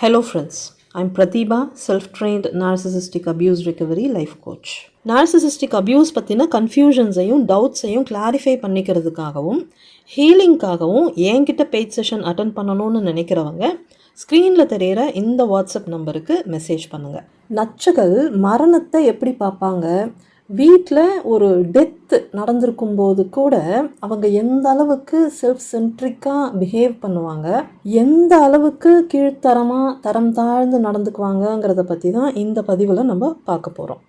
Hello friends, I'm Pratibha, self-trained narcissistic abuse recovery life coach. Narcissistic abuse பற்றின கன்ஃபியூஷன்ஸையும் டவுட்ஸையும் clarify பண்ணிக்கிறதுக்காகவும் ஹீலிங்காகவும் என்கிட்ட paid session attend பண்ணணும்னு நினைக்கிறவங்க ஸ்க்ரீனில் தெரிகிற இந்த வாட்ஸ்அப் நம்பருக்கு மெசேஜ் பண்ணுங்கள். நச்சுகள் மரணத்தை எப்படி பார்ப்பாங்க, வீட்டில் ஒரு டெத்து நடந்திருக்கும் போது கூட அவங்க எந்த அளவுக்கு செல்ஃப் சென்ட்ரிக்காக பிஹேவ் பண்ணுவாங்க, எந்த அளவுக்கு கீழ்த்தரமாக தரம் தாழ்ந்து நடந்துக்குவாங்கங்கிறத பற்றி தான் இந்த பதிவில் நம்ம பார்க்க போகிறோம்.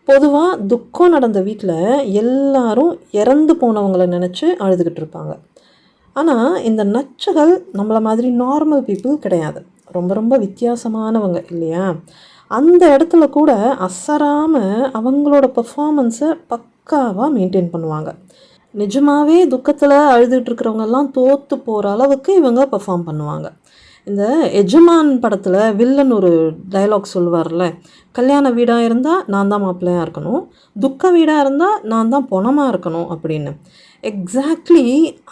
பொதுவாக துக்கம் நடந்த வீட்டில் எல்லாரும் இறந்து போனவங்களை நினச்சி அழுதுகிட்டு இருப்பாங்க. ஆனால் இந்த நச்சுகள் நம்மளை மாதிரி நார்மல் பீப்புள் கிடையாது, ரொம்ப ரொம்ப வித்தியாசமானவங்க இல்லையா? அந்த இடத்துல கூட அசராமல் அவங்களோட பெர்ஃபார்மன்ஸை பக்காவாக மெயின்டைன் பண்ணுவாங்க. நிஜமாகவே துக்கத்தில் அழுதுகிட்ருக்கிறவங்கெல்லாம் தோற்று போகிற அளவுக்கு இவங்க பெர்ஃபார்ம் பண்ணுவாங்க. இந்த எஜமான் படத்தில் வில்லன் ஒரு டைலாக் சொல்லுவார்ல, கல்யாண வீடாக இருந்தால் நான் தான் மாப்பிள்ளையாக இருக்கணும், துக்க வீடாக இருந்தால் நான் தான் பொணமாக இருக்கணும் அப்படின்னு. எக்ஸாக்ட்லி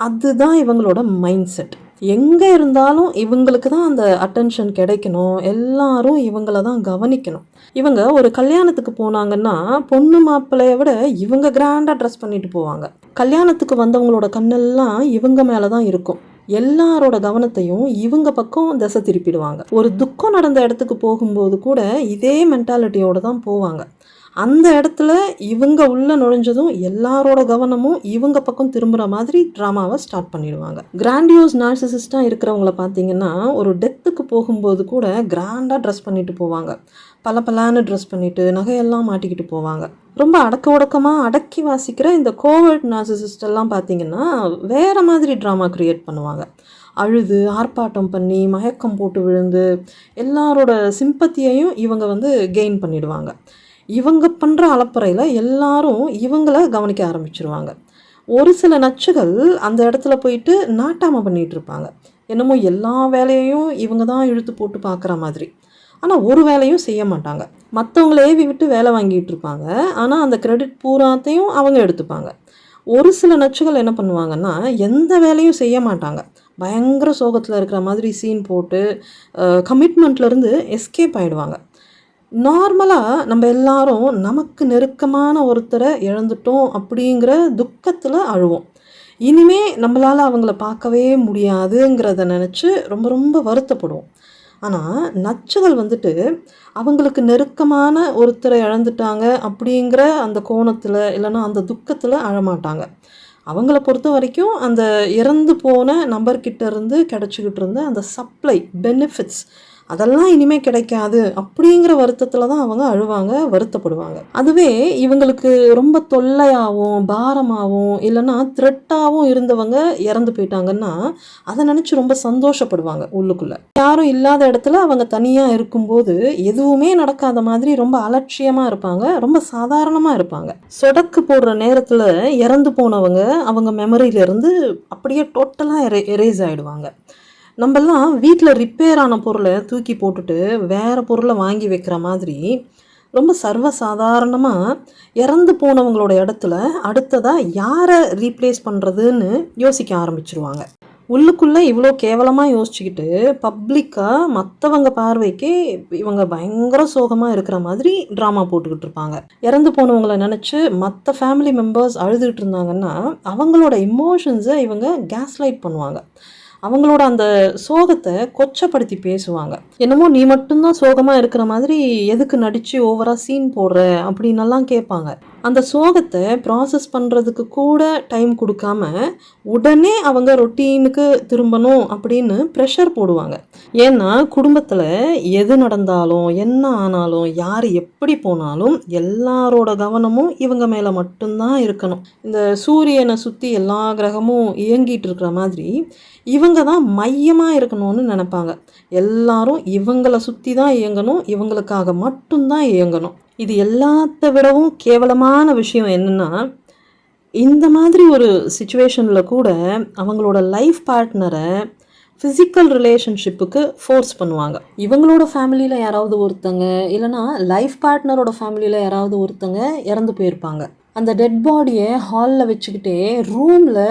அதுதான் இவங்களோட மைண்ட் செட். எங்கே இருந்தாலும் இவங்களுக்கு தான் அந்த அட்டென்ஷன் கிடைக்கணும், எல்லாரும் இவங்கள தான் கவனிக்கணும். இவங்க ஒரு கல்யாணத்துக்கு போனாங்கன்னா பொண்ணு மாப்பிள்ளையை விட இவங்க கிராண்டாக ட்ரெஸ் பண்ணிட்டு போவாங்க. கல்யாணத்துக்கு வந்தவங்களோட கண்ணெல்லாம் இவங்க மேலே தான் இருக்கும். எல்லாரோட கவனத்தையும் இவங்க பக்கம் திசை திருப்பிடுவாங்க. ஒரு துக்கம் நடந்த இடத்துக்கு போகும்போது கூட இதே மென்டாலிட்டியோடு தான் போவாங்க. அந்த இடத்துல இவங்க உள்ளே நுழைஞ்சதும் எல்லாரோட கவனமும் இவங்க பக்கம் திரும்புகிற மாதிரி ட்ராமாவை ஸ்டார்ட் பண்ணிடுவாங்க. கிராண்டியோஸ் நார்சிசிஸ்டாக இருக்கிறவங்கள பார்த்தீங்கன்னா ஒரு டெத்துக்கு போகும்போது கூட கிராண்டாக ட்ரெஸ் பண்ணிட்டு போவாங்க, பல ட்ரெஸ் பண்ணிவிட்டு நகையெல்லாம் மாட்டிக்கிட்டு போவாங்க. ரொம்ப அடக்க ஒடக்கமாக அடக்கி வாசிக்கிற இந்த கோவர்ட் நார்சிசிஸ்ட் எல்லாம் பார்த்தீங்கன்னா வேறு மாதிரி ட்ராமா க்ரியேட் பண்ணுவாங்க. அழுது ஆர்ப்பாட்டம் பண்ணி மயக்கம் போட்டு விழுந்து எல்லாரோட சிம்பத்தியையும் இவங்க கெயின் பண்ணிடுவாங்க. இவங்க பண்ணுற அலப்பறையில் எல்லாரும் இவங்கள கவனிக்க ஆரம்பிச்சிருவாங்க. ஒரு சில நச்சுகள் அந்த இடத்துல போயிட்டு நாட்டாமல் பண்ணிகிட்டு இருப்பாங்க. என்னமோ எல்லா வேலையையும் இவங்க தான் இழுத்து போட்டு பார்க்குற மாதிரி. ஆனால் ஒரு வேலையும் செய்ய மாட்டாங்க. மற்றவங்களே விட்டு வேலை வாங்கிட்டு இருப்பாங்க, ஆனால் அந்த கிரெடிட் பூராத்தையும் அவங்க எடுத்துப்பாங்க. ஒரு சில நச்சுகள் என்ன பண்ணுவாங்கன்னா எந்த வேலையும் செய்ய மாட்டாங்க, பயங்கர சோகத்தில் இருக்கிற மாதிரி சீன் போட்டு கமிட்மெண்ட்லேருந்து எஸ்கேப் ஆகிடுவாங்க. நார்மலாக நம்ம எல்லாரும் நமக்கு நெருக்கமான ஒருத்தரை இழந்துட்டோம் அப்படிங்கிற துக்கத்தில் அழுவோம். இனிமே நம்மளால் அவங்கள பார்க்கவே முடியாதுங்கிறத நினச்சி ரொம்ப ரொம்ப வருத்தப்படுவோம். ஆனால் நச்சுகள் அவங்களுக்கு நெருக்கமான ஒருத்தரை இழந்துட்டாங்க அப்படிங்கிற அந்த கோணத்தில் இல்லைன்னா அந்த துக்கத்தில் அழமாட்டாங்க. அவங்கள பொறுத்த வரைக்கும் அந்த இறந்து போன நபர்கிட்ட இருந்து கிடச்சிக்கிட்டு இருந்த அந்த சப்ளை பெனிஃபிட்ஸ் அதெல்லாம் இனிமேல் கிடைக்காது அப்படிங்கிற வருத்தத்தில் தான் அவங்க அழுவாங்க, வருத்தப்படுவாங்க. அதுவே இவங்களுக்கு ரொம்ப தொல்லையாகவும் பாரமாகவும் இல்லைன்னா த்ரெட்டாகவும் இருந்தவங்க இறந்து போயிட்டாங்கன்னா அதை நினச்சி ரொம்ப சந்தோஷப்படுவாங்க. உள்ளுக்குள்ளே யாரும் இல்லாத இடத்துல அவங்க தனியாக இருக்கும்போது எதுவுமே நடக்காத மாதிரி ரொம்ப அலட்சியமாக இருப்பாங்க, ரொம்ப சாதாரணமாக இருப்பாங்க. சொடக்கு போடுற நேரத்தில் இறந்து போனவங்க அவங்க மெமரியிலேருந்து அப்படியே டோட்டலாக எரேஸ் ஆகிடுவாங்க. நம்மெல்லாம் வீட்டில் ரிப்பேர் ஆன பொருளை தூக்கி போட்டுட்டு வேறு பொருளை வாங்கி வைக்கிற மாதிரி ரொம்ப சர்வசாதாரணமாக இறந்து போனவங்களோட இடத்துல அடுத்ததாக யாரை ரீப்ளேஸ் பண்ணுறதுன்னு யோசிக்க ஆரம்பிச்சிருவாங்க. உள்ளுக்குள்ளே இவ்வளோ கேவலமாக யோசிச்சுக்கிட்டு பப்ளிக்காக மற்றவங்க பார்வைக்கு இவங்க பயங்கர சோகமாக இருக்கிற மாதிரி ட்ராமா போட்டுக்கிட்டு இருப்பாங்க. இறந்து போனவங்களை நினச்சி மற்ற ஃபேமிலி மெம்பர்ஸ் அழுதுகிட்டு இருந்தாங்கன்னா அவங்களோட இமோஷன்ஸை இவங்க கேஸ்லைட் பண்ணுவாங்க. அவங்களோட அந்த சோகத்தை கொச்சப்படுத்தி பேசுவாங்க. என்னமோ நீ மட்டும்தான் சோகமாக இருக்கிற மாதிரி எதுக்கு நடித்து ஓவராக சீன் போடுற அப்படின்னெல்லாம் கேட்பாங்க. அந்த சோகத்தை ப்ராசஸ் பண்ணுறதுக்கு கூட டைம் கொடுக்காம உடனே அவங்க ரொட்டீனுக்கு திரும்பணும் அப்படின்னு ப்ரெஷர் போடுவாங்க. ஏன்னா குடும்பத்தில் எது நடந்தாலும் என்ன ஆனாலும் யார் எப்படி போனாலும் எல்லாரோட கவனமும் இவங்க மேலே மட்டும்தான் இருக்கணும். இந்த சூரியனை சுற்றி எல்லா கிரகமும் இயங்கிட்டு இருக்கிற மாதிரி இவங்க தான் மையமாக இருக்கணும்னு நினைப்பாங்க. எல்லாரும் இவங்களை சுற்றி தான் இயங்கணும், இவங்களுக்காக மட்டும்தான் இயங்கணும். இது எல்லாத்த விடவும் கேவலமான விஷயம் என்னென்னா, இந்த மாதிரி ஒரு சிச்சுவேஷனில் கூட அவங்களோட லைஃப் பார்ட்னரை ஃபிசிக்கல் ரிலேஷன்ஷிப்புக்கு ஃபோர்ஸ் பண்ணுவாங்க. இவங்களோட ஃபேமிலியில் யாராவது ஒருத்தங்க இல்லைனா லைஃப் பார்ட்னரோட ஃபேமிலியில் யாராவது ஒருத்தங்க இறந்து போயிருப்பாங்க. அந்த டெட் பாடியை ஹாலில் வச்சுக்கிட்டே ரூமில்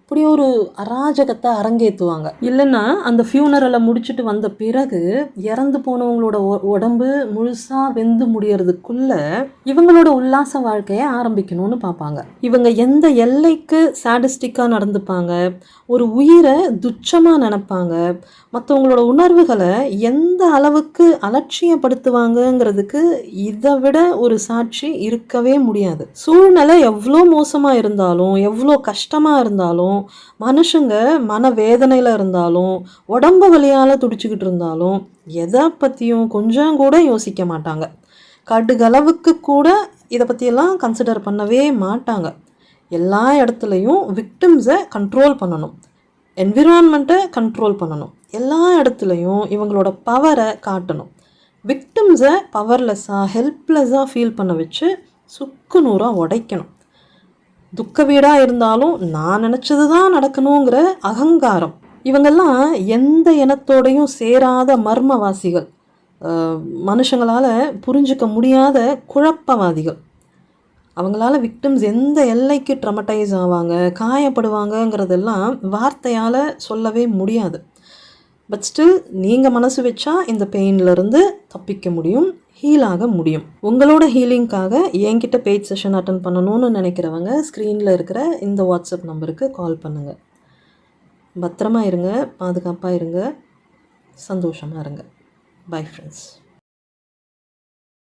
இப்படி ஒரு அராஜகத்தை அரங்கேற்றுவாங்க. இல்லைன்னா அந்த ஃபியூனரலை முடிச்சுட்டு வந்த பிறகு இறந்து போனவங்களோட உடம்பு முழுசாக வெந்து முடியறதுக்குள்ள இவங்களோட உல்லாச வாழ்க்கையை ஆரம்பிக்கணும்னு பார்ப்பாங்க. இவங்க எந்த எல்லைக்கு சாடிஸ்டிக்காக நடந்துப்பாங்க, ஒரு உயிரை துச்சமாக நினைப்பாங்க, மற்றவங்களோட உணர்வுகளை எந்த அளவுக்கு அலட்சியப்படுத்துவாங்கங்கிறதுக்கு இதை விட ஒரு சாட்சி இருக்கவே முடியாது. சூழ்நிலை எவ்வளோ மோசமாக இருந்தாலும், எவ்வளோ கஷ்டமாக இருந்தாலும், மனுஷங்க மனவேதனையில் இருந்தாலும், உடம்பு வலியால் துடிச்சுக்கிட்டு இருந்தாலும் எதை பற்றியும் கொஞ்சம் கூட யோசிக்க மாட்டாங்க. கடுகளவுக்கு கூட இதை பற்றியெல்லாம் கன்சிடர் பண்ணவே மாட்டாங்க. எல்லா இடத்துலையும் விக்டிம்ஸை கண்ட்ரோல் பண்ணணும், என்விரான்மெண்ட்டை கண்ட்ரோல் பண்ணணும், எல்லா இடத்துலையும் இவங்களோட பவரை காட்டணும், விக்டிம்ஸை பவர்லெஸ்ஸாக ஹெல்ப்லெஸ்ஸாக ஃபீல் பண்ண வச்சு சுக்கு நூறாக உடைக்கணும். துக்க வீடாக இருந்தாலும் நான் நினச்சது தான் நடக்கணுங்கிற அகங்காரம். இவங்கெல்லாம் எந்த இனத்தோடையும் சேராத மர்மவாசிகள், மனுஷங்களால் புரிஞ்சிக்க முடியாத குழப்பவாதிகள். அவங்களால விக்டிம்ஸ் எந்த எல்லைக்கு ட்ரமடைஸ் ஆவாங்க, காயப்படுவாங்கங்கிறதெல்லாம் வார்த்தையால் சொல்லவே முடியாது. பட் ஸ்டில் நீங்கள் மனசு வச்சா இந்த பெயின்லேருந்து தப்பிக்க முடியும், ஹீலாக முடியும். உங்களோட ஹீலிங்காக என்கிட்ட பெய்ட் செஷன் அட்டன் பண்ணணும்னு நினைக்கிறவங்க ஸ்க்ரீனில் இருக்கிற இந்த வாட்ஸ்அப் நம்பருக்கு கால் பண்ணுங்கள். பத்திரமா இருங்க, பாதுகாப்பாக இருங்க, சந்தோஷமாக இருங்க. Bye friends.